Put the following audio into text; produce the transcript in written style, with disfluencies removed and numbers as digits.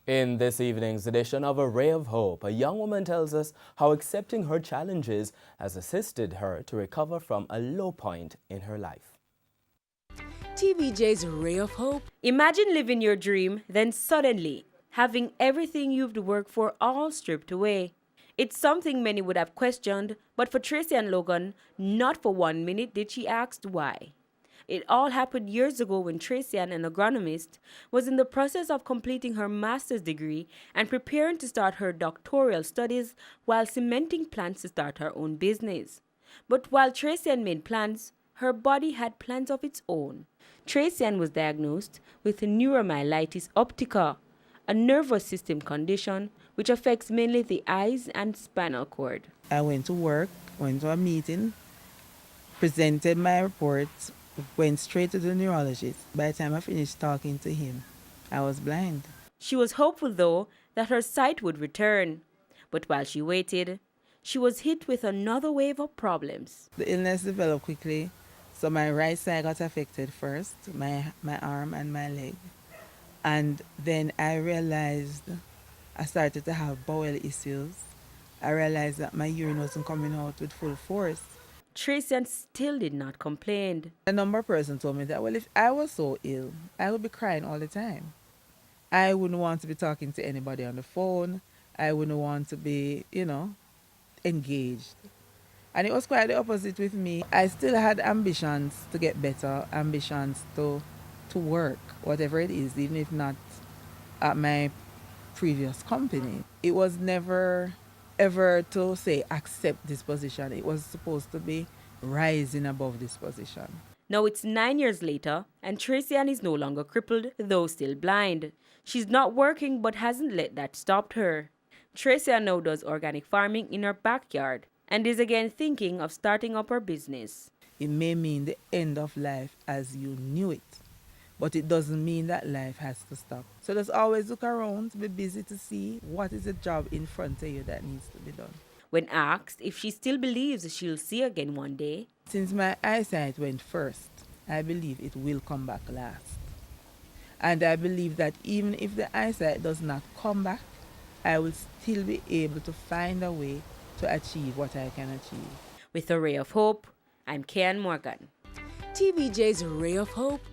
In this evening's edition of A Ray of Hope, a young woman tells us how accepting her challenges has assisted her to recover from a low point in her life. TVJ's Ray of Hope. Imagine living your dream, then suddenly having everything you've worked for all stripped away. It's something many would have questioned, but for Tracy and Logan, not for 1 minute did she ask why. It all happened years ago when Tracy, an agronomist, was in the process of completing her master's degree and preparing to start her doctoral studies while cementing plans to start her own business. But while Tracy made plans, her body had plans of its own. Tracy was diagnosed with neuromyelitis optica, a nervous system condition which affects mainly the eyes and spinal cord. I went to work, went to a meeting, presented my report, went straight to the neurologist. By the time I finished talking to him, I was blind. She was hopeful, though, that her sight would return. But while she waited, she was hit with another wave of problems. The illness developed quickly, so my right side got affected first, my arm and my leg. And then I realized I started to have bowel issues. I realized that my urine wasn't coming out with full force. Tracy still did not complain. A number of persons told me that, well, if I was so ill, I would be crying all the time. I wouldn't want to be talking to anybody on the phone. I wouldn't want to be, engaged. And it was quite the opposite with me. I still had ambitions to get better, ambitions to work, whatever it is, even if not at my previous company. It was never ever to say accept this position. It was supposed to be rising above this position. Now it's 9 years later, and Tracy is no longer crippled, though still blind. She's not working but hasn't let that stop her. Tracy now does organic farming in her backyard and is again thinking of starting up her business. It may mean the end of life as you knew it, but it doesn't mean that life has to stop. So just always look around, be busy to see what is the job in front of you that needs to be done. When asked if she still believes she'll see again one day, since my eyesight went first, I believe it will come back last. And I believe that even if the eyesight does not come back, I will still be able to find a way to achieve what I can achieve. With A Ray of Hope, I'm Kian Morgan. TVJ's Ray of Hope.